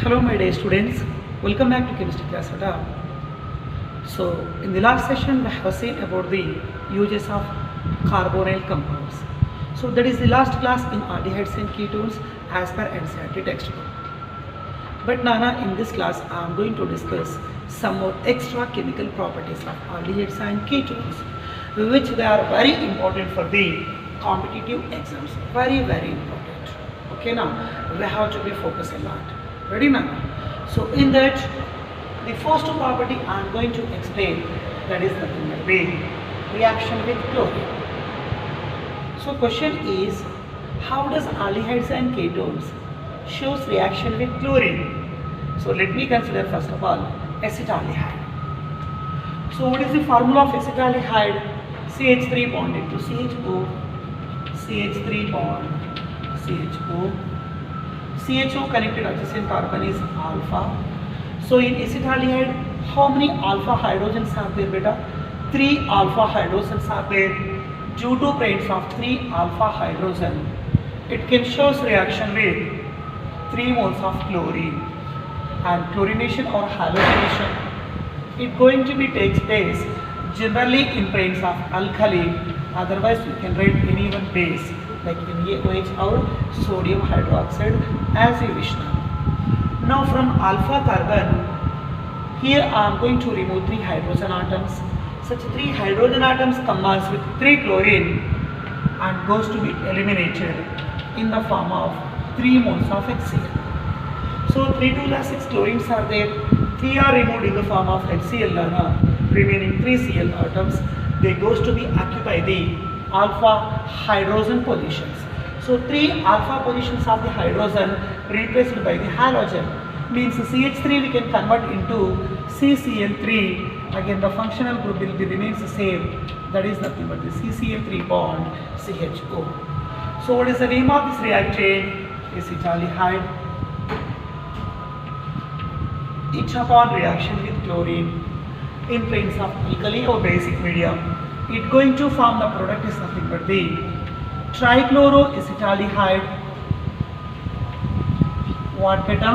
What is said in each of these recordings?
Hello my dear students, welcome back to chemistry class. So in the last session we have seen about the uses of carbonyl compounds. So that is the last class in aldehydes and ketones as per NCERT textbook. But Nana, in this class I am going to discuss some more extra chemical properties of aldehydes and ketones, which they are very important for the competitive exams. Very important. Okay, now we have to be focused a lot. Ready now? So in that, the first property I am going to explain, that is nothing but the reaction with chlorine. So question is, how does aldehydes and ketones shows reaction with chlorine? So let me consider first of all acetaldehyde. So what is the formula of acetaldehyde? CH3 bonded to CHO, CH3 bond, CHO. CHO connected adjacent carbon is alpha. So in acetaldehyde, how many alpha hydrogens are there, beta? 3 alpha hydrogens are there. Due to presence of 3 alpha hydrogen, it can show reaction with 3 moles of chlorine. And chlorination or halogenation, it going to be takes place generally in presence of alkali. Otherwise, you can write any one base like NaOH or sodium hydroxide as you wish now. Now from alpha carbon, here I am going to remove 3 hydrogen atoms. Such 3 hydrogen atoms combines with 3 chlorine and goes to be eliminated in the form of 3 moles of HCl. So 3 2 6 chlorines are there, 3 are removed in the form of HCl, remaining 3 Cl atoms, they goes to be occupy the alpha hydrogen positions. So 3 alpha positions of the hydrogen replaced by the halogen, means CH3 we can convert into CCl3. Again the functional group will be remains the same, that is nothing but the CCl3 bond CHO. So what is the name of this reactant? Acetaldehyde. Each upon reaction with chlorine in presence of alkali or basic medium, it going to form the product is nothing but the trichloroacetaldehyde. What beta?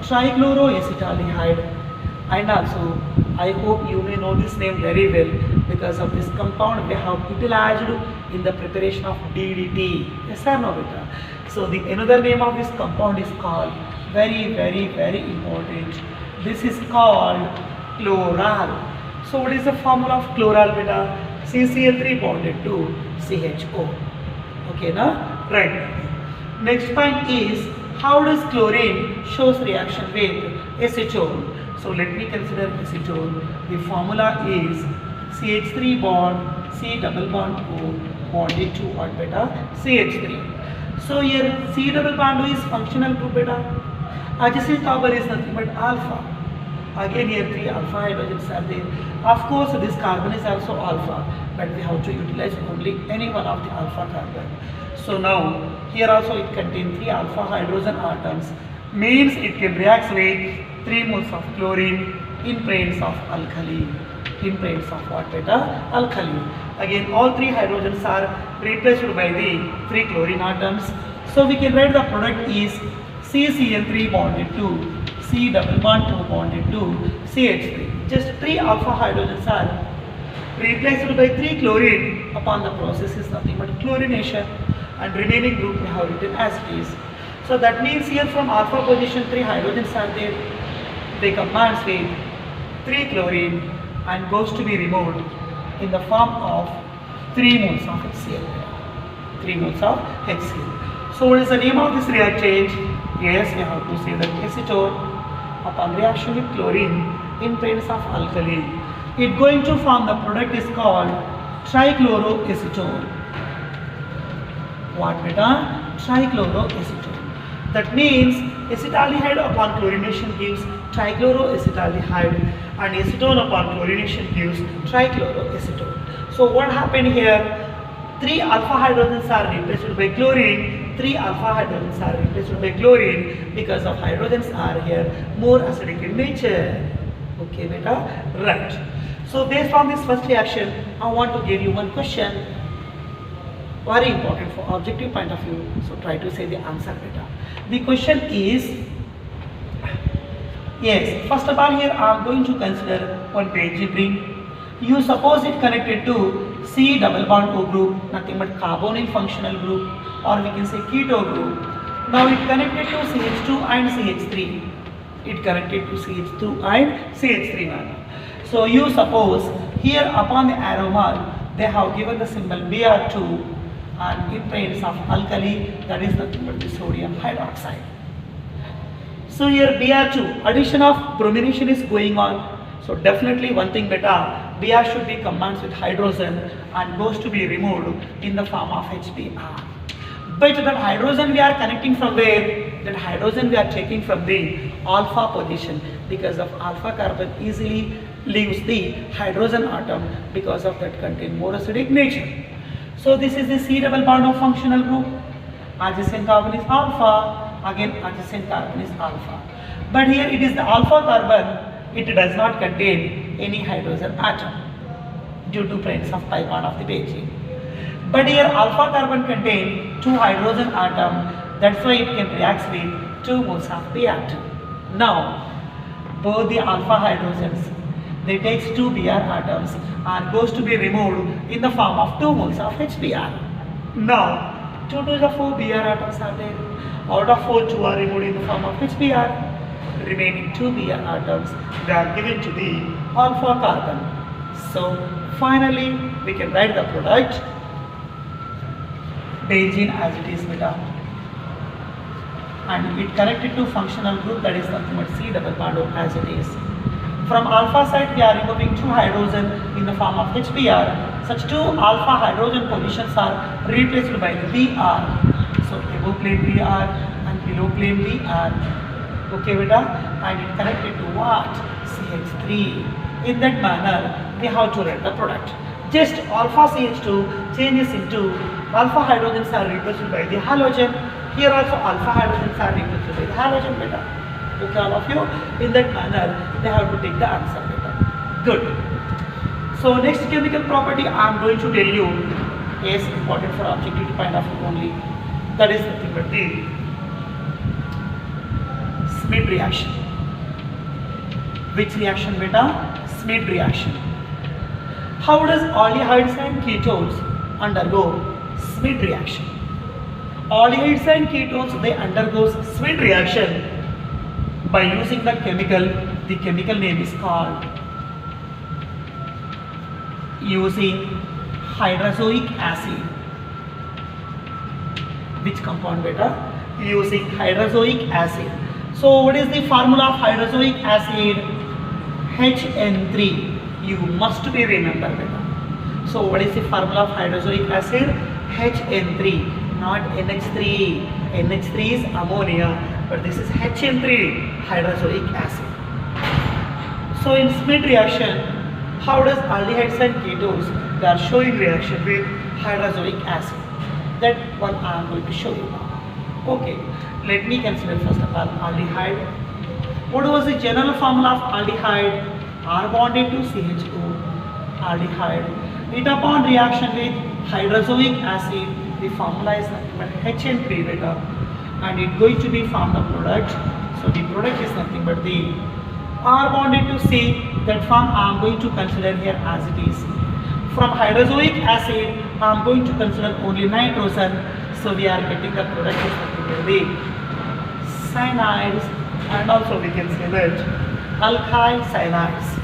Trichloroacetaldehyde. And also I hope you may know this name very well, because of this compound we have utilized in the preparation of DDT. Yes or no beta? So the another name of this compound is called, very important, this is called chloral. So what is the formula of chloral beta? CCl3 bonded to CHO. Okay now? Right. Next point is, how does chlorine shows reaction with acetone? So let me consider acetone. The formula is CH3 bond, C double bond O bonded to what beta? CH3. So here C double bond O is functional group beta. Adjacent carbon is nothing but alpha. Again here 3 alpha hydrogens are there. Of course this carbon is also alpha, but we have to utilize only any one of the alpha carbon. So now here also it contains 3 alpha hydrogen atoms, means it can react with 3 moles of chlorine in presence of alkali. In presence of what beta? Alkali. Again all 3 hydrogens are replaced by the 3 chlorine atoms. So we can write the product is CCl3 bonded to C double bond O bonded to CH3. Just 3 alpha hydrogens are replaced by 3 chlorine upon the process is nothing but chlorination, and remaining group we have written as it is. So that means here from alpha position 3 hydrogens are there, they combines with 3 chlorine and goes to be removed in the form of 3 moles of HCl. 3 moles of HCl. So what is the name of this reactant? Yes, we have to say that acetone upon reaction with chlorine in presence of alkali, it going to form the product is called trichloroacetone. What beta? Trichloroacetone. That means acetaldehyde upon chlorination gives trichloroacetaldehyde, and acetone upon chlorination gives trichloroacetone. So what happened here? 3 alpha hydrogens are replaced by chlorine, 3 alpha hydrogens are replaced by chlorine, because of hydrogens are here more acidic in nature. Okay beta? Right. So based on this first reaction, I want to give you one question, very important for objective point of view. So try to say the answer beta. The question is, Yes, first of all here I am going to consider one benzene ring. You suppose it connected to C double bond O group, nothing but carbonyl functional group, or we can say keto group. Now it connected to CH2 and CH3. It connected to CH2 and CH3 now. So you suppose here upon the arrow mark they have given the symbol Br2 and in presence of alkali, that is nothing but the sodium hydroxide. So here Br2, addition of bromination is going on. So definitely one thing beta, Br should be combined with hydrogen and goes to be removed in the form of HBr. But that hydrogen we are connecting from where? That hydrogen we are taking from the alpha position, because of alpha carbon easily leaves the hydrogen atom because of that contain more acidic nature. So this is the C double bond of functional group. Adjacent carbon is alpha, again adjacent carbon is alpha. But here it is the alpha carbon, it does not contain any hydrogen atom due to presence of pi bond of the benzene. But here alpha carbon contain 2 hydrogen atom, that's why it can react with 2 moles of Br2. Now both the alpha hydrogens, they takes 2 Br atoms and goes to be removed in the form of 2 moles of HBr. Now 2 to the 4 Br atoms are there. Out of 4, 2 are removed in the form of HBr. Remaining 2 Br atoms, they are given to the alpha carbon. So finally we can write the product benzene as it is beta, and it connected to functional group, that is nothing but C double bond O as it is. From alpha side we are removing 2 hydrogen in the form of HBr. Such 2 alpha hydrogen positions are replaced by the Br. So above plane Br and below plane Br. Okay beta, and it connected to what? CH3. In that manner we have to write the product. Just alpha CH2 changes into alpha hydrogens are replaced by the halogen. Here also alpha hydrogens are replaced by the halogen beta. Okay, all of you, in that manner they have to take the answer beta. Good. So next chemical property I am going to tell you is important for objective point of view only. That is nothing but the Schmidt reaction. Which reaction beta? Schmidt reaction. How does aldehydes and ketones undergo Schmidt reaction? Aldehydes and ketones, they undergo Schmidt reaction by using the chemical name is called using hydrazoic acid. Which compound beta? Using hydrazoic acid. So what is the formula of hydrazoic acid? HN3. You must be remember beta. So what is the formula of hydrazoic acid? HN3, not NH3. NH3 is ammonia, but this is HN3, hydrazoic acid. So in Schmidt reaction, how does aldehydes and ketones, they are showing reaction with hydrazoic acid. That one I am going to show you now. Okay, let me consider first of all aldehyde. What was the general formula of aldehyde? R bonded to CHO, aldehyde. It upon reaction with hydrazoic acid, the formula is nothing but HN3 beta, and it going to be formed the product. So the product is nothing but the R bonded to C. That form I am going to consider here as it is. From hydrazoic acid I am going to consider only nitrogen. So we are getting the product is nothing but the cyanides, and also we can say that alkyl cyanides.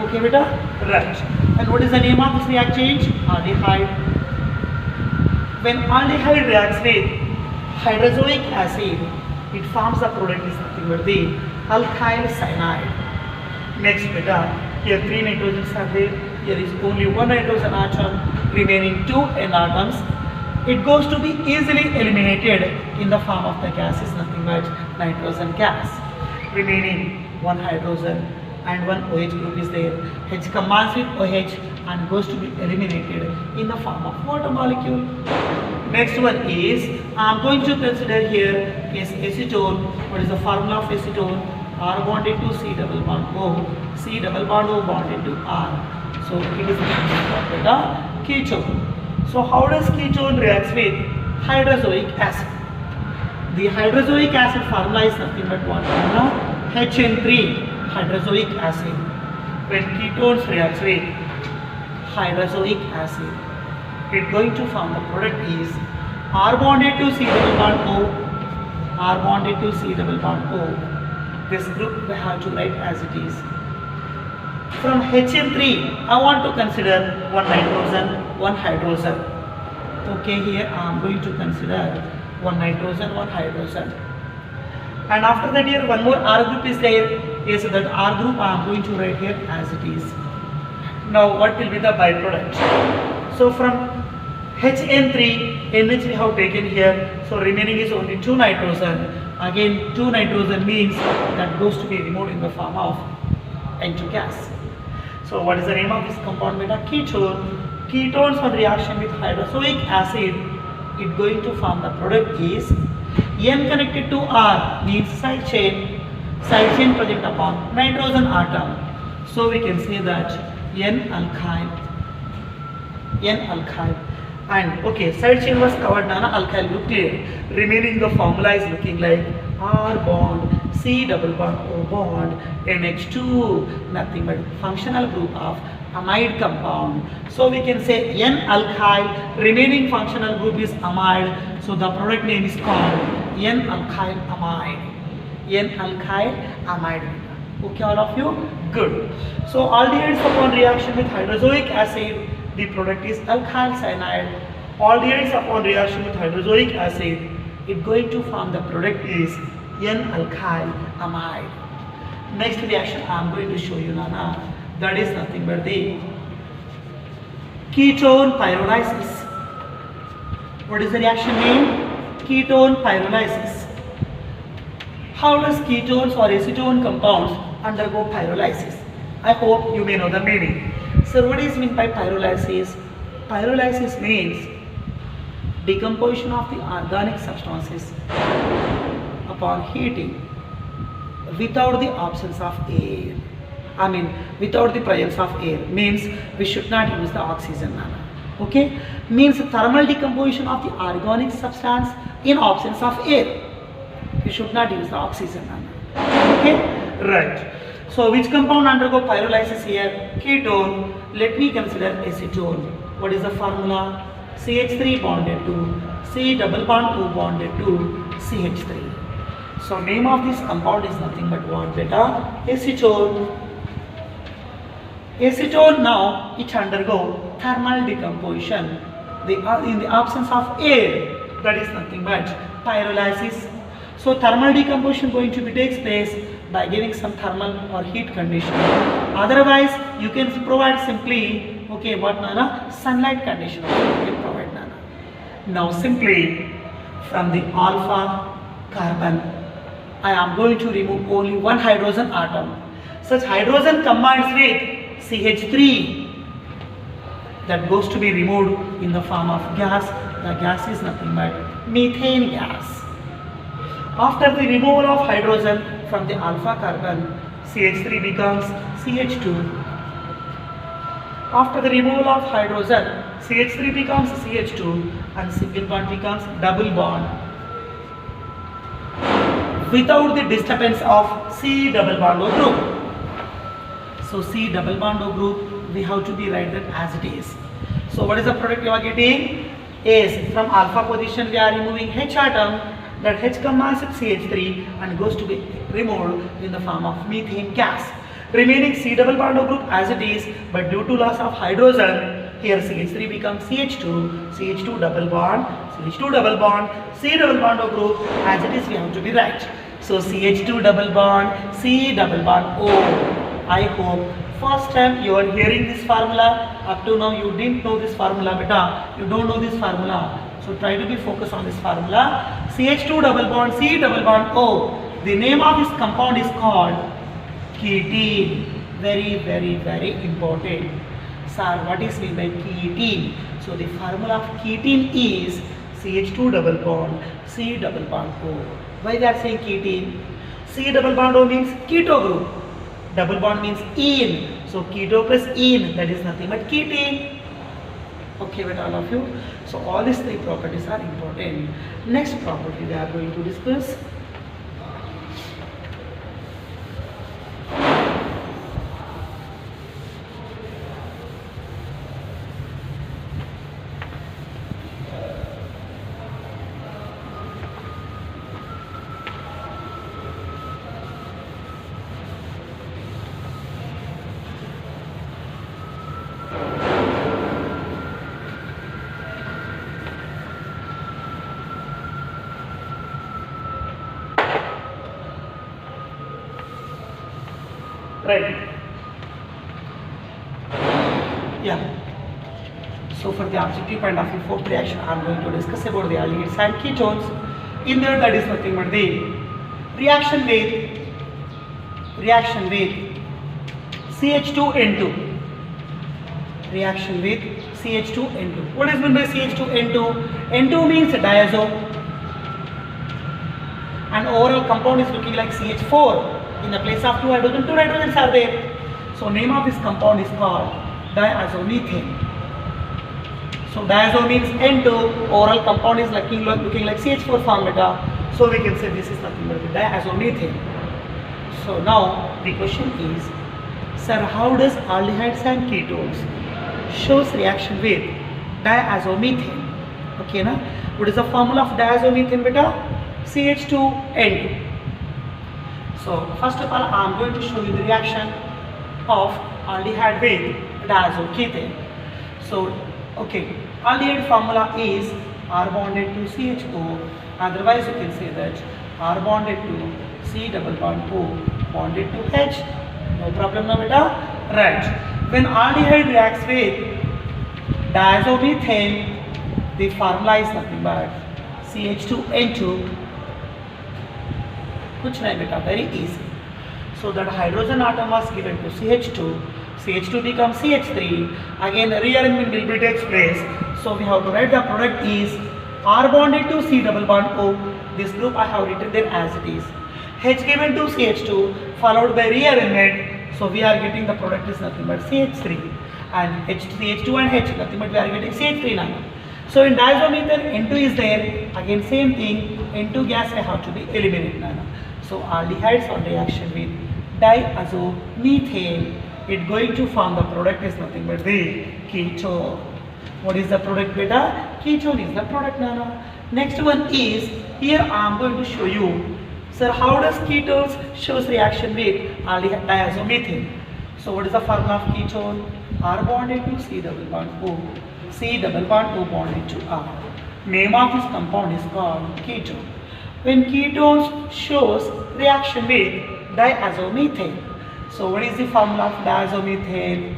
Okay beta? Right. And what is the name of this reactant? Aldehyde. When aldehyde reacts with hydrazoic acid, it forms the product is nothing but the alkyl cyanide. Next beta, here 3 nitrogens are there. Here is only 1 nitrogen atom, remaining 2 N atoms. It goes to be easily eliminated in the form of the gas is nothing but nitrogen gas. Remaining 1 hydrogen and 1 OH group is there. H combines with OH and goes to be eliminated in the form of water molecule. Next one is, I am going to consider here is acetone. What is the formula of acetone? R bonded to C double bond O, C double bond O bonded to R. So it is beta ketone. So how does ketone reacts with hydrozoic acid. The hydrozoic acid formula is nothing but what? HN3, hydrozoic acid. When ketones react with hydrozoic acid, it's going to form the product is R bonded to C double bond O, R bonded to C double bond O. This group we have to write as it is. From HN3, I want to consider one nitrogen, one hydrogen. Okay, here I am going to consider one nitrogen, one hydrogen. And after that here one more R group is there. Yes, that R group I am going to write here as it is. Now what will be the byproduct? So from HN3, NH we have taken here. So remaining is only 2 nitrogen. Again 2 nitrogen means that goes to be removed in the form of N2 gas. So what is the name of this compound? Beta ketone. Ketones on reaction with hydrozoic acid, it going to form the product is N connected to R means side chain present upon nitrogen atom. So we can say that N alkyl. And okay, side chain was covered nana alkyl group clear. Remaining the formula is looking like R bond, C double bond, O bond, NH2, nothing but functional group of amide compound. So we can say N-alkyl, remaining functional group is amide. So the product name is called N-alkyl amide. N-alkyl amide. Okay, all of you? Good. So aldehydes upon reaction with hydrozoic acid, the product is alkyl cyanide. Aldehydes upon reaction with hydrozoic acid, it going to form the product is N-alkyl amide. Next reaction I am going to show you, Nana. That is nothing but the ketone pyrolysis. What is the reaction name? Ketone pyrolysis. How does ketones or acetone compounds undergo pyrolysis? I hope you may know the meaning. So what is meant by pyrolysis? Pyrolysis means decomposition of the organic substances upon heating without the absence of air. I mean without the presence of air, means we should not use the oxygen, Nana. Okay, means thermal decomposition of the organic substance in absence of air. We should not use the oxygen, Nana. Okay, right. So which compound undergo pyrolysis here? Ketone. Let me consider acetone. What is the formula? CH3 bonded to C double bond 2 bonded to CH3. So name of this compound is nothing but what? Beta acetone. Acetone now it undergo thermal decomposition in the absence of air, that is nothing but pyrolysis. So thermal decomposition going to be takes place by giving some thermal or heat condition. Otherwise you can provide simply, okay, what, Nana? Sunlight condition you can provide, Nana. Now simply from the alpha carbon I am going to remove only one hydrogen atom. Such hydrogen combines with CH3, that goes to be removed in the form of gas. The gas is nothing but methane gas. After the removal of hydrogen from the alpha carbon, CH3 becomes CH2. After the removal of hydrogen, CH3 becomes CH2 and single bond becomes double bond without the disturbance of C double bond O group. So C double bond O group, we have to be write that as it is. So what is the product you are getting? Is from alpha position we are removing H atom, that H combines with CH3 and goes to be removed in the form of methane gas. Remaining C double bond O group as it is, but due to loss of hydrogen, here CH3 becomes CH2, CH2 double bond, CH2 double bond, C double bond O group as it is we have to be right. So CH2 double bond, C double bond O. I hope first time you are hearing this formula. Up to now you didn't know this formula, beta. You don't know this formula. So try to be focused on this formula. CH2 double bond, C double bond O. The name of this compound is called ketene. Very, very, very important. Sir, what is meant by ketene? So the formula of ketene is CH2 double bond, C double bond O. Why they are saying ketene? C double bond O means keto group. Double bond means ene. So keto plus ene, that is nothing but ketene. Okay with all of you. So all these three properties are important. Next property we are going to discuss. Right. Yeah. So for the objective point of view, fourth reaction I am going to discuss about the aldehydes and ketones. In there, that is nothing but the reaction with CH2N2. Reaction with CH2N2. What is meant by CH2N2? N2 means diazo, and overall compound is looking like CH4. In the place of two hydrogens are there. So name of this compound is called diazomethane. So diazo means N2, overall compound is looking like CH4 formula. So we can say this is nothing but diazomethane. So now the question is, sir, how does aldehydes and ketones shows reaction with diazomethane? Okay, na? What is the formula of diazomethane, beta? CH2N2. So first of all, I am going to show you the reaction of aldehyde with diazoketane. So okay, aldehyde formula is R bonded to CHO. Otherwise, you can say that R bonded to C double bond O bonded to H. No problem, na beta? Right. When aldehyde reacts with diazomethane, the formula is nothing but CH2N2. Kuch nahi beta, very easy. So that hydrogen atom was given to CH2. CH2 becomes CH3. Again, rearrangement will be takes place. So we have to write the product is R bonded to C double bond O. This group I have written there as it is. H given to CH2 followed by rearrangement. So we are getting the product is nothing but CH3, and CH2 and H nothing but we are getting CH3 now. So in diazomethane N2 is there. Again same thing. N2 gas I have to be eliminated now. So aldehydes on reaction with diazomethane, it going to form the product is nothing but the ketone. What is the product, beta? Ketone is the product, nana. Next one is, here I am going to show you, sir, how does ketones shows reaction with diazomethane? So what is the formula of ketone? R bonded to C double bond O. C double bond O bonded to R. Name of this compound is called ketone. When ketones shows reaction with diazomethane. So what is the formula of diazomethane?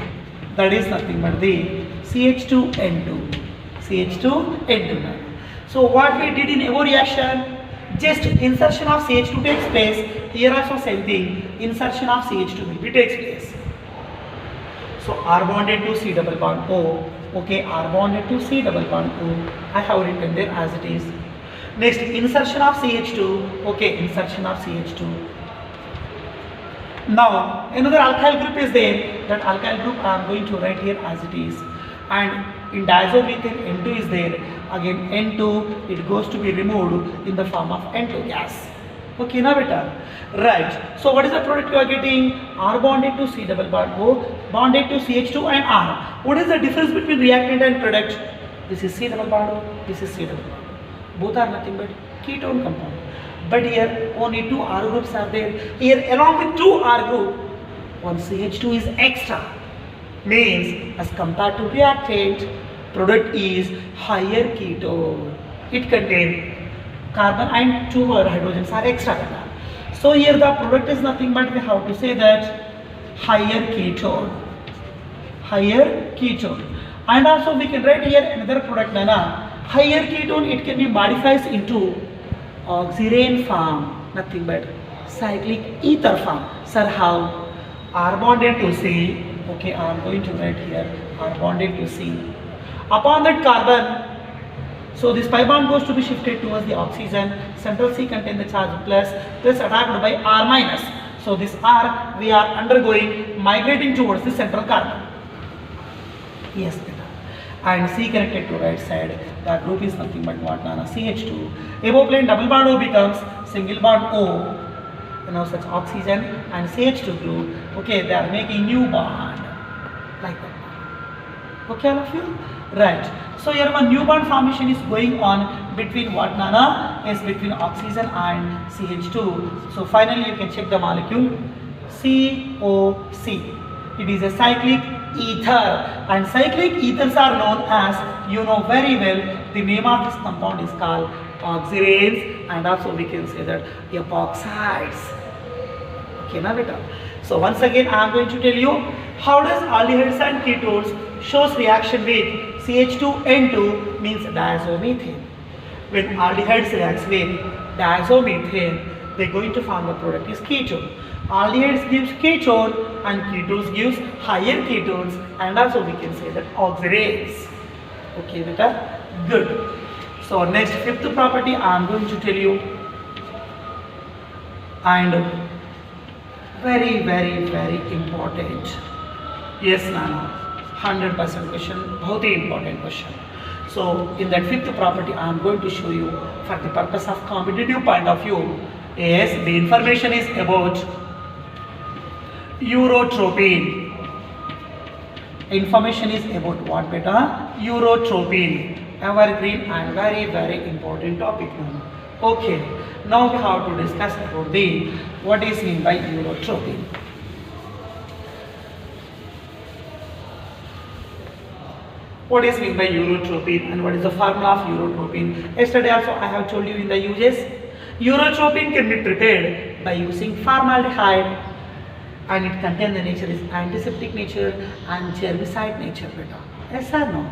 That is nothing but the CH2N2. CH2N2. So what we did in every reaction, just insertion of CH2 takes place. Here also same thing, insertion of CH2 will be takes place. So R bonded to C double bond O. Okay, R bonded to C double bond O. I have written there as it is. Next, insertion of CH2. Okay, insertion of CH2. Now, another alkyl group is there. That alkyl group I am going to write here as it is. And in diazomethane N2 is there. Again N2, it goes to be removed in the form of N2 gas. Okay, now beta. Right. So what is the product you are getting? R bonded to C double bond O bonded to CH2 and R. What is the difference between reactant and product? This is C double bond O, this is C double bond O. Both are nothing but ketone compound. But here only two R groups are there. Here along with two R group, one CH2 is extra. Means as compared to reactant, product is higher ketone. It contains carbon and two hydrogens are extra. So here the product is nothing but we have to say that higher ketone. Higher ketone. And also we can write here another product, nana. Higher ketone, it can be modified into oxirane form, nothing but cyclic ether form. Sir, how? R bonded to C. Okay, I am going to write here R bonded to C. Upon that carbon, so this pi bond goes to be shifted towards the oxygen. Central C contains the charge plus attacked by R minus. So this R we are undergoing migrating towards the central carbon. Yes, beta. and C connected to right side. That group is nothing but what, Nana? CH2. Above plane double bond O becomes single bond O. You know, such oxygen and CH2 group. Okay, they are making new bond like that. Okay, all of you? Right. So here one new bond formation is going on between what, Nana? Is between oxygen and CH2. So finally you can check the molecule COC. It is a cyclic ether, and cyclic ethers are known as, you know very well, the name of this compound is called oxiranes, and also we can say that epoxides. Okay, now beta. So once again I am going to tell you how does aldehydes and ketones shows reaction with CH2N2 means diazomethane. When aldehydes reacts with diazomethane, they are going to form the product is ketone. Aldehydes gives ketone and ketones gives higher ketones, and also we can say that oxiranes. Okay, beta? Good. So next, fifth property I am going to tell you, and very important. Yes, Nana, 100% question, very important question. So in that fifth property I am going to show you, for the purpose of competitive point of view, is the information is about urotropine. Information is about what, beta? Urotropine. Evergreen and very important topic. Okay, now we have to discuss about the what is mean by urotropine. What is mean by urotropine and what is the formula of urotropine? Yesterday also I have told you in the uses. Urotropine can be prepared by using formaldehyde, and it contains the nature is antiseptic nature and germicide nature, beta. Yes or no?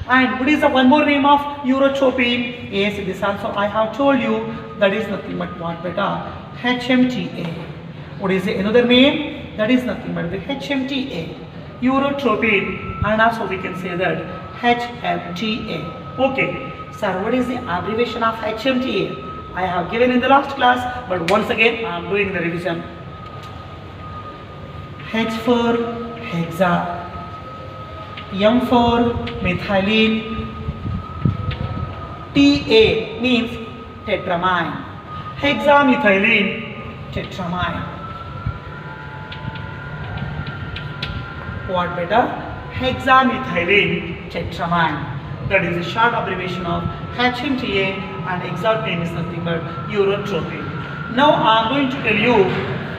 And what is the one more name of urotropine? Yes, this also I have told you, that is nothing but what, beta? HMTA. What is the another name? That is nothing but the HMTA. Urotropine, and also we can say that HMTA. Okay, sir, what is the abbreviation of HMTA? I have given in the last class, but once again I am doing the revision. H for hexa, M for methylene, TA means tetramine, hexamethylene tetramine. What, beta? Hexamethylene tetramine. That is a short abbreviation of HMTA, and exact name is nothing but urotropine. Now I am going to tell you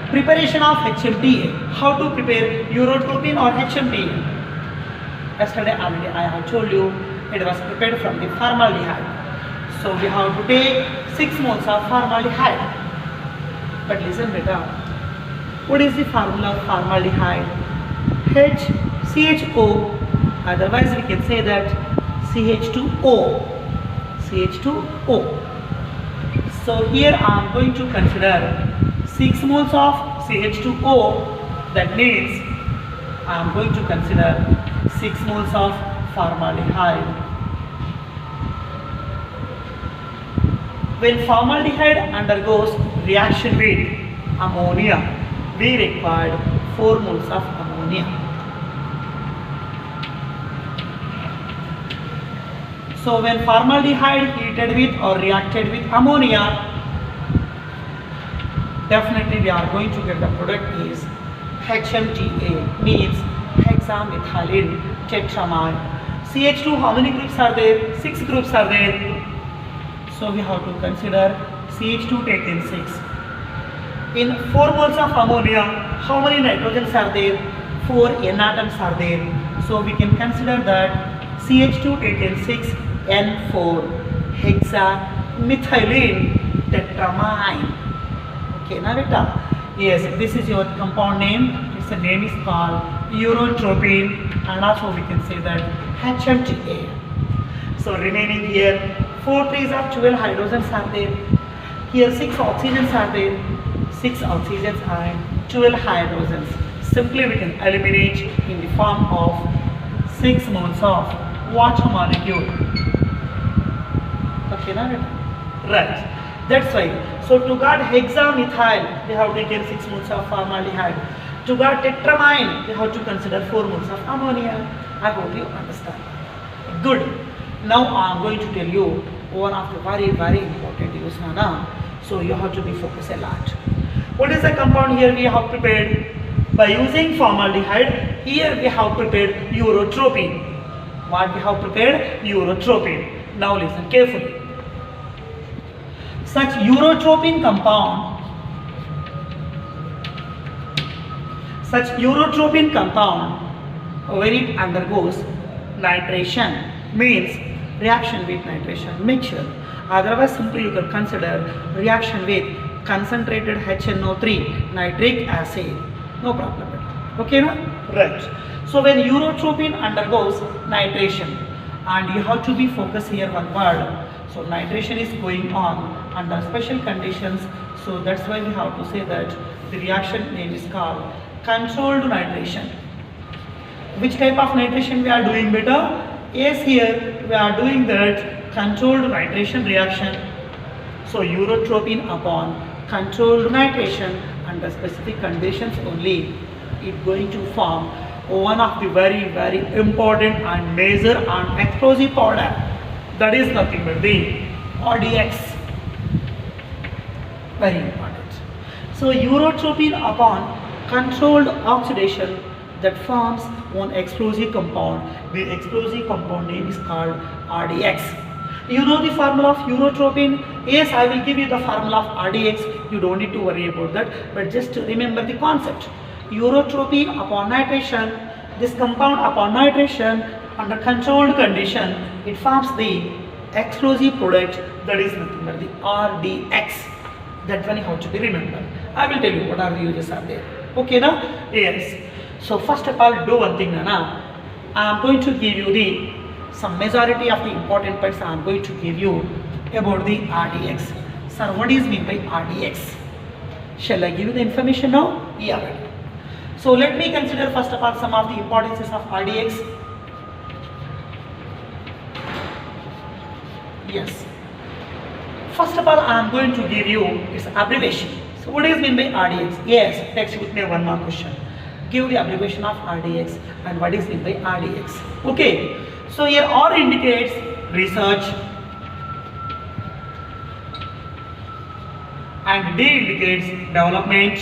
preparation of HMTA. How to prepare urotropine or HMTA? Yesterday already I have told you it was prepared from the formaldehyde. So we have to take 6 moles of formaldehyde. But listen, beta, what is the formula of formaldehyde? HCHO, otherwise we can say that CH2O. CH2O. So here I am going to consider 6 moles of CH2O. That means I am going to consider 6 moles of formaldehyde. When formaldehyde undergoes reaction with ammonia, we required 4 moles of ammonia. So when formaldehyde heated with or reacted with ammonia, definitely we are going to get the product is HMTA, means hexamethylene tetramine. CH2, how many groups are there? 6 groups are there. So we have to consider CH2 taken 6. In 4 moles of ammonia, how many nitrogens are there? 4 N atoms are there. So we can consider that CH2 taken 6 N4 hexamethylene tetramine. Okay, now beta. Yes, this is your compound name. Its name is called urotropine, and also we can say that HMTA. So remaining here 4 trees of 12 hydrogens are there. Here 6 oxygens are there. 6 oxygens and 12 hydrogens. Simply we can eliminate in the form of 6 moles of water molecule. Okay, now right. That's why. So to get hexamethyl, we have taken 6 moles of formaldehyde. To get tetramine, we have to consider 4 moles of ammonia. I hope you understand. Good. Now I am going to tell you one of the very important use now. So you have to be focused a lot. What is the compound here we have prepared? By using formaldehyde, here we have prepared urotropine. What we have prepared? Urotropine. Now listen carefully. Such urotropine compound when it undergoes nitration, means reaction with nitration mixture. Otherwise simply you can consider reaction with concentrated HNO3 nitric acid. No problem. Okay, na? Right. So when urotropine undergoes nitration, and you have to be focused here one word. So nitration is going on under special conditions. So that's why we have to say that the reaction name is called controlled nitration. Which type of nitration we are doing, beta? Yes, here we are doing that controlled nitration reaction. So urotropine upon controlled nitration under specific conditions only, it going to form one of the very important and major and explosive powder. That is nothing but the RDX. Very important. So urotropine upon controlled oxidation that forms one explosive compound. The explosive compound name is called RDX. You know the formula of urotropine? Yes, I will give you the formula of RDX. You don't need to worry about that. But just remember the concept. Urotropine upon nitration, this compound upon nitration under controlled condition, it forms the explosive product that is nothing but the RDX. That one you have to be remembered. I will tell you what are the uses are there. Okay, now? Yes. So first of all, do one thing, Nana. I am going to give you some majority of the important points I am going to give you about the RDX. Sir, what is meant by RDX? Shall I give you the information now? Yeah. So let me consider first of all some of the importances of RDX. Yes. First of all, I am going to give you its abbreviation. So what is meant by RDX? Yes, text with me one more question. Give the abbreviation of RDX and what is meant by RDX. Okay. So here R indicates research and D indicates development.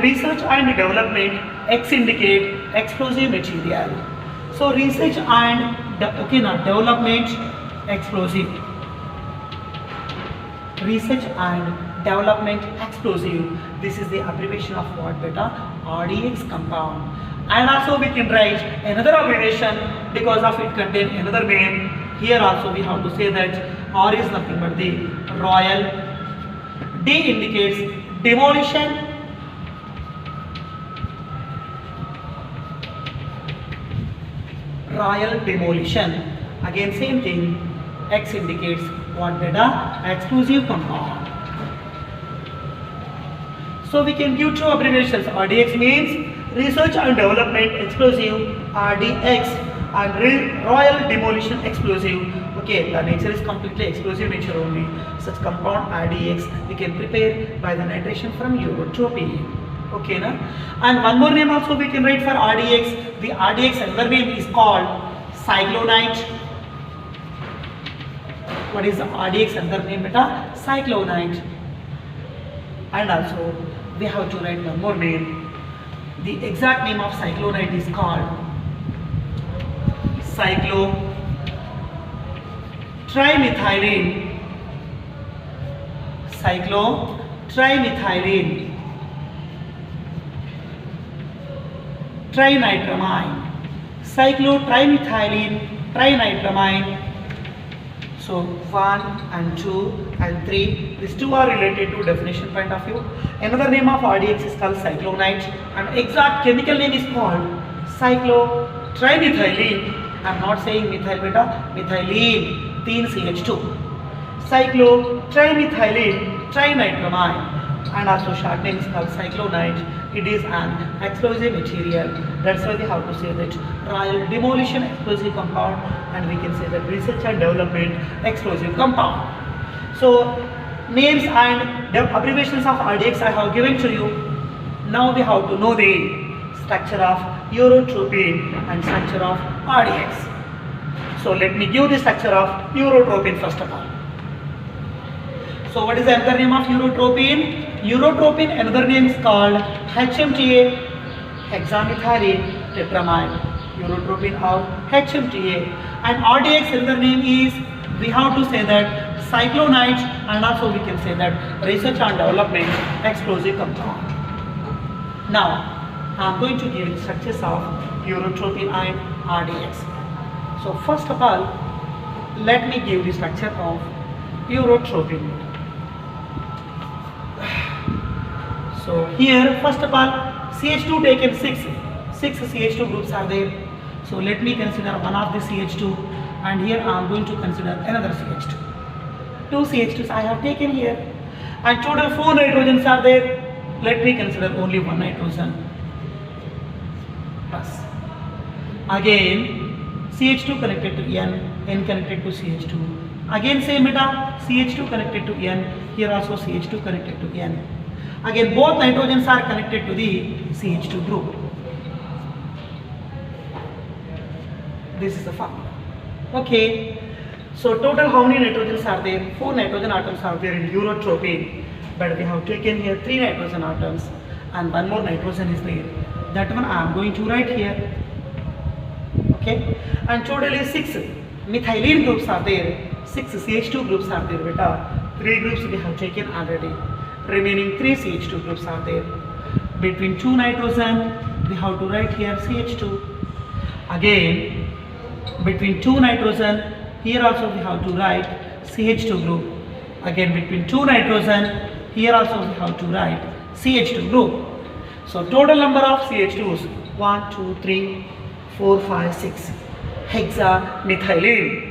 Research and development, X indicate explosive material. So research and development, explosive. Research and development, explosive. This is the abbreviation of what, beta? RDX compound. And also we can write another abbreviation because of it contain another name. Here also we have to say that R is nothing but the royal. D indicates demolition. Royal demolition. Again same thing. X indicates what, beta? Explosive compound. So we can give two abbreviations. RDX means research and development explosive, RDX, and royal demolition explosive. Okay, the nature is completely explosive nature only. Such compound RDX we can prepare by the nitration from urotropine. Okay, na? And one more name also we can write for RDX. The RDX another name is called cyclonite. What is the RDX another name, beta? Cyclonite. And also we have to write one more name. The exact name of cyclonite is called cyclotrimethylene. Cyclotrimethylene. Trinitramine. Cyclotrimethylene, trinitramine. So 1 and 2 and 3, these two are related to definition point of view. Another name of RDX is called cyclonite and exact chemical name is called cyclotrimethylene. I am not saying methyl, beta, methylene, 3CH2. Cyclotrimethylene, trinitramine, and also short name is called cyclonite. It is an explosive material. That's why we have to say that royal demolition explosive compound, and we can say that research and development explosive compound. So names and abbreviations of RDX I have given to you. Now we have to know the structure of urotropin and structure of RDX. So let me give the structure of urotropin first of all. So what is the another name of urotropin? Urotropin, another name is called HMTA, hexamethylene tetramine. Urotropin or HMTA, and RDX another name is, we have to say that cyclonite, and also we can say that research and development explosive compound. Now I am going to give you the structures of urotropin and RDX. So first of all, let me give the structure of urotropin. So here first of all, CH2 taken 6 CH2 groups are there. So let me consider one of the CH2, and here I am going to consider another CH2. Two CH2s I have taken here, and total 4 nitrogens are there. Let me consider only one nitrogen. Plus again CH2 connected to N connected to CH2. Again same meta, CH2 connected to N. Here also CH2 connected to N. Again both nitrogens are connected to the CH2 group. This is the formula. Okay. So total how many nitrogens are there? 4 nitrogen atoms are there in urotropin, but we have taken here 3 nitrogen atoms and one more nitrogen is there. That one I am going to write here. Okay. And totally 6 methylene groups are there. 6 CH2 groups are there. Beta. 3 groups we have taken already. Remaining 3 CH2 groups are there. Between 2 nitrogen we have to write here CH2. Again between 2 nitrogen, here also we have to write CH2 group. Again between 2 nitrogen, here also we have to write CH2 group. So total number of CH2s 1, 2, 3, 4, 5, 6. Hexamethylene.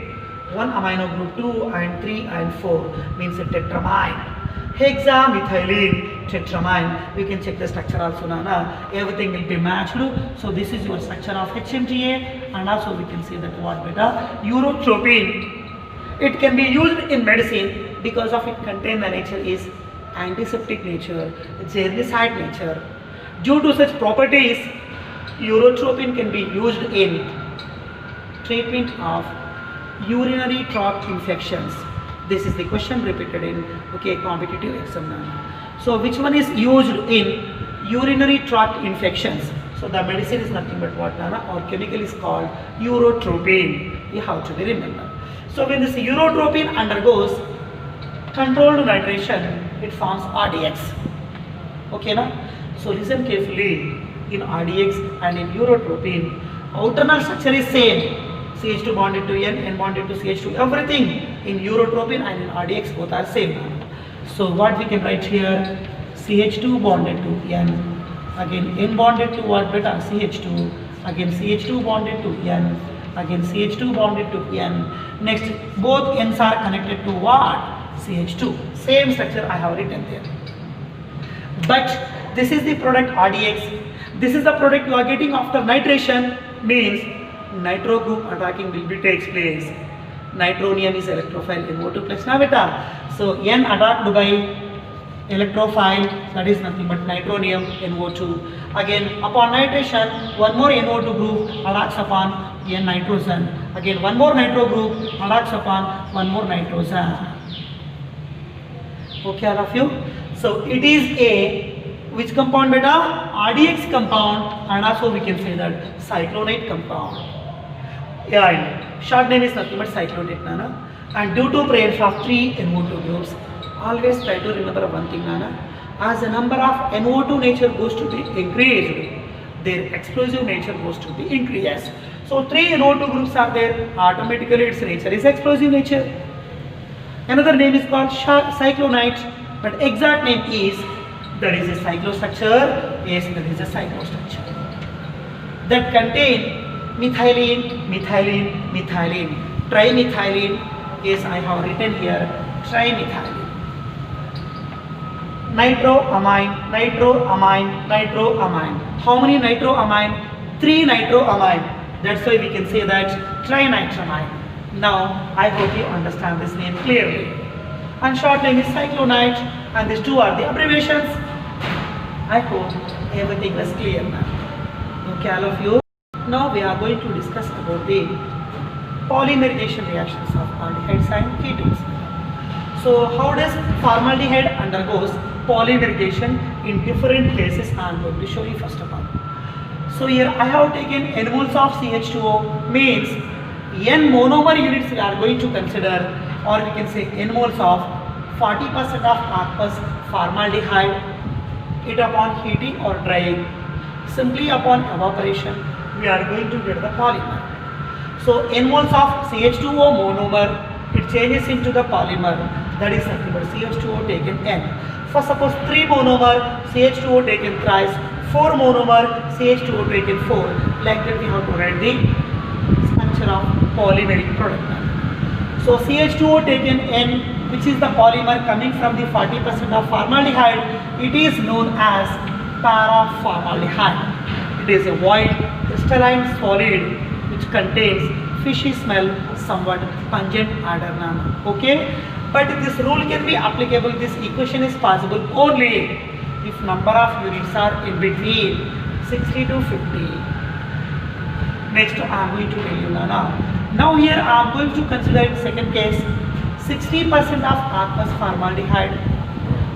1 amino group 2 and 3 and 4 means a tetramine. Hexamethylene tetramine. We can check the structure also, Nana. Everything will be matched. So this is your structure of HMTA, and also we can say that what beta urotropin. It can be used in medicine because of it contain the nature is antiseptic nature, germicide nature. Due to such properties, urotropin can be used in treatment of urinary tract infections. This is the question repeated in competitive exam. So which one is used in urinary tract infections? So the medicine is nothing but what, Nana, or chemical is called urotropin. You have to be remember. So when this urotropin undergoes controlled nitration, it forms RDX. Okay, na? So listen carefully. In RDX and in urotropin, outer structure is same. CH2 bonded to N, N bonded to CH2, everything in urotropin and in RDX both are same. So what we can write here, CH2 bonded to N, again N bonded to what beta, CH2, again CH2 bonded to N, again CH2 bonded to N, next both N's are connected to what, CH2, same structure I have written there. But this is the product RDX, this is the product you are getting after nitration, means nitro group attacking will be takes place. Nitronium is electrophile NO2 plus navita. So N attacked by electrophile, that is nothing but nitronium NO2. Again upon nitration, one more NO2 group attacks upon N nitrogen. Again one more nitro group attacks upon one more nitrogen. Okay, all of you. So it is a which compound beta? RDX compound, and also we can say that cyclonate compound. Yeah, and short name is nothing but cyclonate, Nana. And due to presence of 3 NO2 groups, always try to remember one thing, Nana. As the number of NO2 nature goes to be increased, their explosive nature goes to be increased. So 3 NO2 groups are there, automatically its nature is explosive nature. Another name is called cyclonite, but exact name is, that is a cyclostructure, yes, that is a cyclostructure. That contain methylene, methylene, methylene, trimethylene, yes, I have written here, trimethylene. Nitroamine, nitroamine, nitroamine. How many nitroamine? 3 nitroamine. That's why we can say that trinitramine. Now, I hope you understand this name clearly. And short name is cyclonite, and these two are the abbreviations. I hope everything was clear now. Okay, all of you. Now we are going to discuss about the polymerization reactions of aldehydes and ketones. So how does formaldehyde undergoes polymerization in different cases? I am going to show you first of all. So here I have taken n moles of CH2O, means n monomer units we are going to consider, or we can say n moles of 40% of aqueous formaldehyde. It upon heating or drying, simply upon evaporation, we are going to get the polymer. So n moles of CH2O monomer, it changes into the polymer, that is nothing but CH2O taken n. For suppose 3 monomer CH2O taken thrice, 4 monomer CH2O taken 4, like that we have to write the structure of polymeric product. So CH2O taken n, which is the polymer coming from the 40% of formaldehyde, it is known as paraformaldehyde. It is a white crystalline solid which contains fishy smell, somewhat pungent odor. Okay, but this rule can be applicable, this equation is possible only if number of units are in between 60 to 50. Next I am going to tell you now here I am going to consider in second case 60% of aqueous formaldehyde,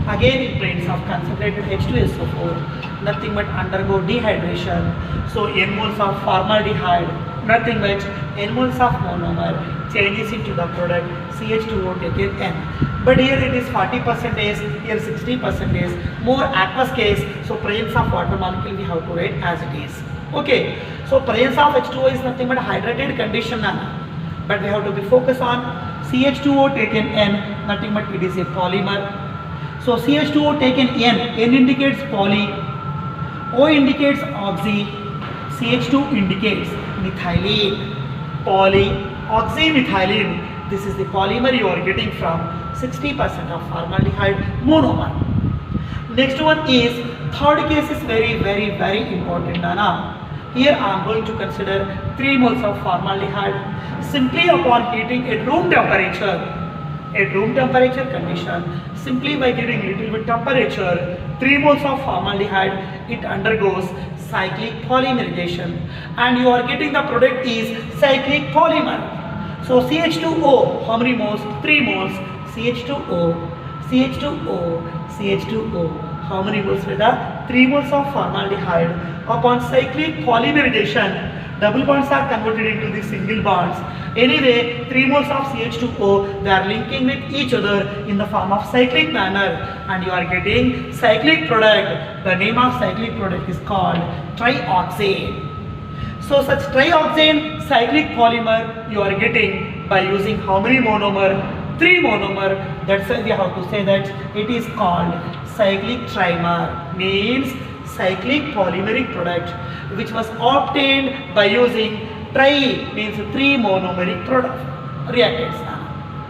again in presence of concentrated H2SO4, nothing but undergo dehydration. So n moles of formaldehyde, nothing but n moles of monomer changes into the product CH2O taken n. But here it is 40%, here 60%, more aqueous case, so presence of water molecule we have to write as it is. Okay, so presence of H2O is nothing but hydrated condition, but we have to be focused on CH2O taken n, nothing but it is a polymer. So CH2O taken n indicates poly, O indicates oxy, CH2 indicates methylene, poly, oxymethylene. This is the polymer you are getting from 60% of formaldehyde monomer. Next one is, third case is very important. Here I am going to consider 3 moles of formaldehyde, simply upon heating at room temperature, condition, simply by giving little bit temperature, 3 moles of formaldehyde, it undergoes cyclic polymerization, and you are getting the product is cyclic polymer. So CH2O, how many moles? 3 moles. CH2O, how many moles? 3 moles of formaldehyde. Upon cyclic polymerization, double bonds are converted into the single bonds. Anyway, 3 moles of CH2O, they are linking with each other in the form of cyclic manner, and you are getting cyclic product. The name of cyclic product is called trioxane. So such trioxane cyclic polymer you are getting by using how many monomer? 3 monomer. That's why we have to say that it is called cyclic trimer, means cyclic polymeric product which was obtained by using tri, means 3 monomeric product reactants.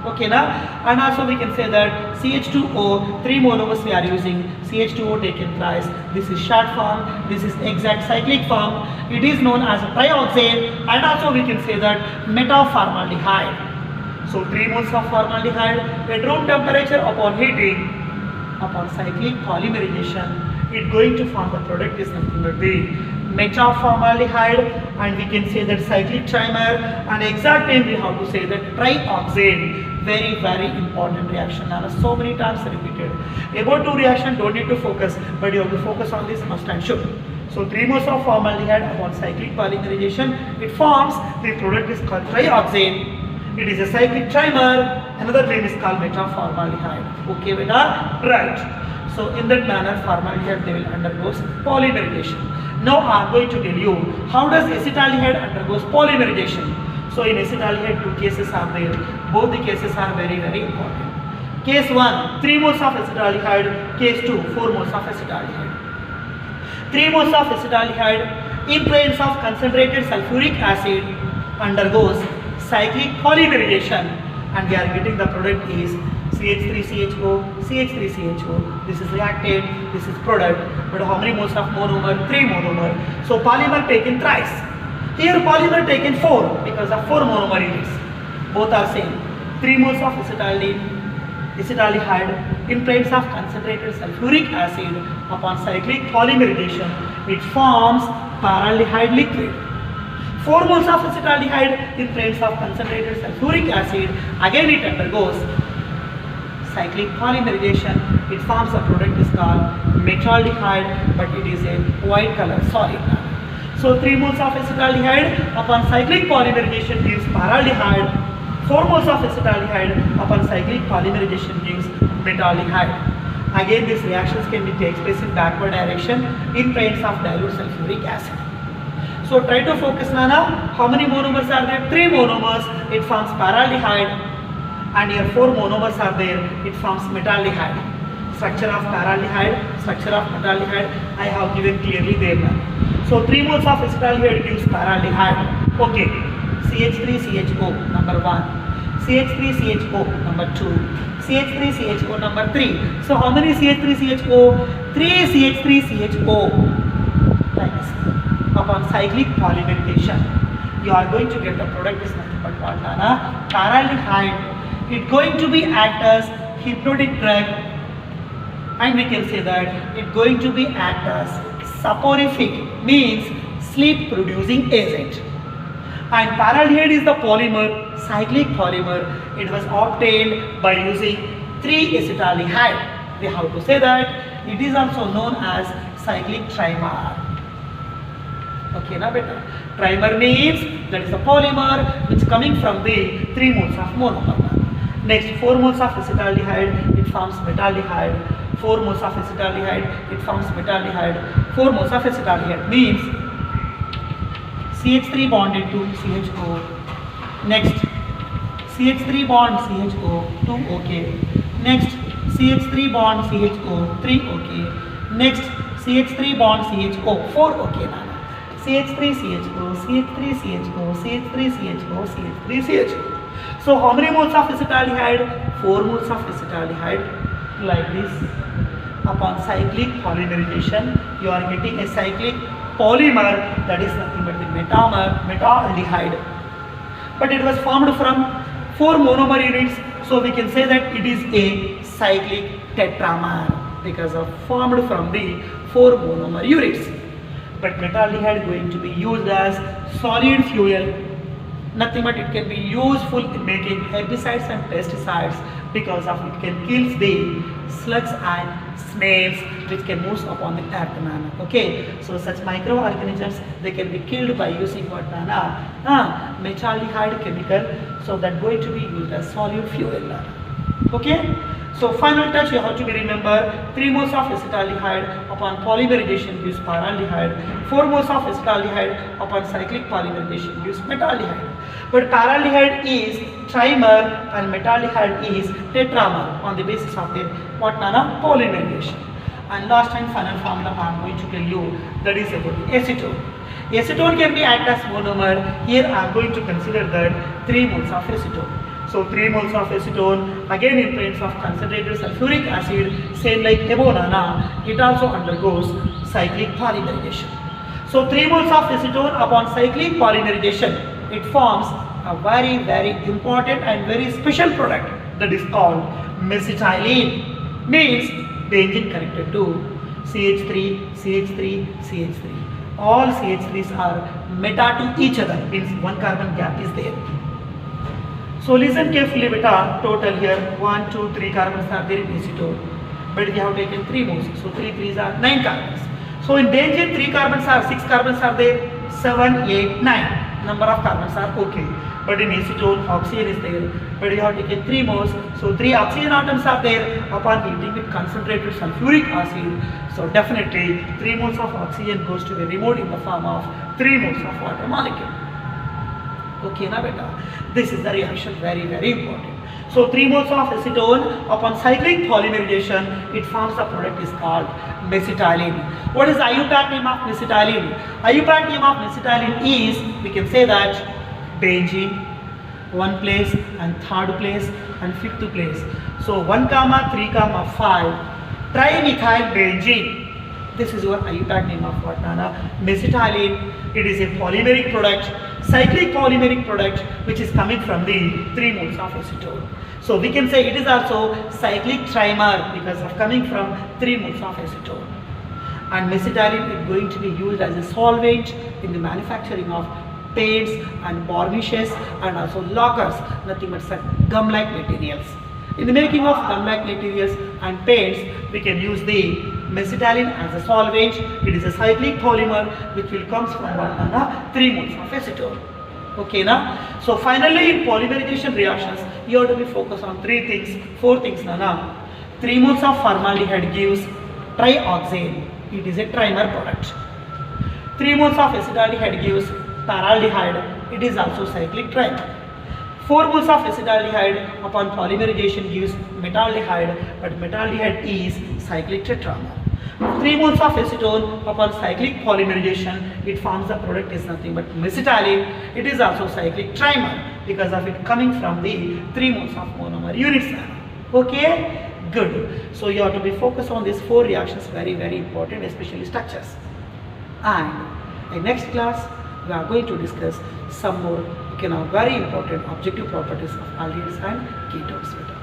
Okay, and also we can say that CH2O, 3 monomers we are using, CH2O taken thrice, this is short form, this is exact cyclic form, it is known as a trioxane, and also we can say that metaformaldehyde. So 3 moles of formaldehyde at room temperature, upon heating, upon cyclic polymerization, it going to form the product is nothing but the metaformaldehyde, and we can say that cyclic trimer, and exact name we have to say that trioxane. Very important reaction, and so many times repeated. About 2 reaction don't need to focus, but you have to focus on this must and should. So 3 moles of formaldehyde upon cyclic polymerization, it forms the product is called trioxane. It is a cyclic trimer. Another name is called metaformaldehyde. Okay, beta? Right. So in that manner, formaldehyde level undergoes polymerization. Now I am going to tell you how does acetaldehyde undergoes polymerization. So in acetaldehyde 2 cases are there. Both the cases are very important. Case 1, 3 moles of acetaldehyde. Case 2, 4 moles of acetaldehyde. 3 moles of acetaldehyde in presence of concentrated sulfuric acid undergoes cyclic polymerization, and we are getting the product is CH3CHO, CH3CHO. This is reactant, this is product. But how many moles of monomer? 3 monomer. So polymer taken thrice. Here polymer taken 4 because of 4 monomer it is. Both are same. 3 moles of acetaldehyde in presence of concentrated sulfuric acid upon cyclic polymerization, it forms paraldehyde liquid. 4 moles of acetaldehyde in presence of concentrated sulfuric acid, again it undergoes cyclic polymerization, it forms a product is called metaldehyde, but it is a white color solid. So 3 moles of acetaldehyde upon cyclic polymerization gives paraldehyde. 4 moles of acetaldehyde upon cyclic polymerization gives metaldehyde. Again these reactions can be takes place in backward direction in presence of dilute sulfuric acid. So try to focus Nana, how many monomers are there? 3 monomers, it forms paraldehyde. And here 4 monomers are there, it forms metaldehyde. Structure of paraldehyde, structure of metaldehyde, I have given clearly there now. So 3 moles of acetaldehyde gives paraldehyde. Okay, CH3CHO number 1, CH3CHO number 2, CH3CHO number 3. So how many CH3CHO? 3 CH3CHO. Like this. Upon cyclic polymerization, you are going to get the product is nothing but what, Nana? Paraldehyde. It's going to be act as hypnotic drug, and we can say that it's going to be act as soporific, means sleep producing agent. And paraldehyde is the polymer, cyclic polymer. It was obtained by using 3-acetaldehyde. We have to say that it is also known as cyclic trimer. Okay, now beta. Trimer means that is a polymer which coming from the 3 moles of monomer. Next, 4 moles of acetaldehyde, it forms metaldehyde. 4 moles of acetaldehyde, it forms metaldehyde. 4 moles of acetaldehyde means CH3 bonded to CHO. Next, CH3 bond CHO, 2 OK. Next, CH3 bond CHO, 3 OK. Next, CH3 bond CHO, 4 OK. CH3CHO, CH3CHO, CH3CHO, CH3CHO. So how many moles of acetaldehyde? 4 moles of acetaldehyde, like this. Upon cyclic polymerization, you are getting a cyclic polymer, that is nothing but the metaldehyde. But it was formed from 4 monomer units, so we can say that it is a cyclic tetramer because of formed from the 4 monomer units. But metaldehyde going to be used as solid fuel. Nothing but it can be useful in making herbicides and pesticides because of it can kill the slugs and snails which can move upon the earth, Nana. Okay, so such microorganisms, they can be killed by using what, Nana? Metaldehyde chemical, so that going to be used as solid fuel, Nana. Okay, so final touch you have to be remember 3 moles of acetaldehyde upon polymerization gives paraldehyde, 4 moles of acetaldehyde upon cyclic polymerization gives metaldehyde. But paraldehyde is trimer and metaldehyde is tetramer on the basis of the what, Nana? Polymerization. And last and final formula I am going to tell you, that is about the acetone. Acetone can be act as monomer. Here I am going to consider that 3 moles of acetone. So 3 moles of acetone, again in presence of concentrated sulfuric acid, same like above, Nana, it also undergoes cyclic polymerization. So 3 moles of acetone upon cyclic polymerization, it forms a very, very important and very special product that is called mesitylene, means benzene connected to CH3, CH3, CH3. All CH3s are meta to each other, means 1 carbon gap is there. So listen carefully, beta. Total here 1, 2, 3 carbons are there in acetone, but we have taken 3 moles, so 3 3s are 9 carbons. So in benzene 3 carbons are 6 carbons are there, 7, 8, 9 number of carbons are okay. But in acetone oxygen is there, but we have taken 3 moles, so 3 oxygen atoms are there upon heating with concentrated sulfuric acid. So definitely 3 moles of oxygen goes to be removed in the form of 3 moles of water molecule. Okay, na beta. This is the reaction, very, very important. So 3 moles of acetone upon cyclic polymerization, it forms a product is called mesitylene. What is the IUPAC name of mesitylene? IUPAC name of mesitylene is, we can say that benzene, 1 place and 3rd place and 5th place. So 1, 3, 5 trimethyl benzene. This is your IUPAC name of what, Nana? Mesitylene. It is a polymeric product, cyclic polymeric product, which is coming from the 3 moles of acetone. So we can say it is also cyclic trimer because of coming from 3 moles of acetone. And mesitylene is going to be used as a solvent in the manufacturing of paints and varnishes and also lacquers, nothing but gum-like materials. In the making of gum-like materials and paints, we can use the mesitylene as a solvent. It is a cyclic polymer which will comes from 3 moles of acetone. Okay, now. So finally, in polymerization reactions, you have to be focused on 4 things, Nana. 3 moles of formaldehyde gives trioxane. It is a trimer product. 3 moles of acetaldehyde gives paraldehyde. It is also cyclic trimer. 4 moles of acetaldehyde upon polymerization gives metaldehyde, but metaldehyde is cyclic tetramer. 3 moles of acetone upon cyclic polymerization, it forms the product is nothing but mesitylene. It is also cyclic trimer because of it coming from the 3 moles of monomer units. Okay, good. So you have to be focused on these 4 reactions, very important, especially structures. And in next class, we are going to discuss some more very important objective properties of aldehydes and ketones.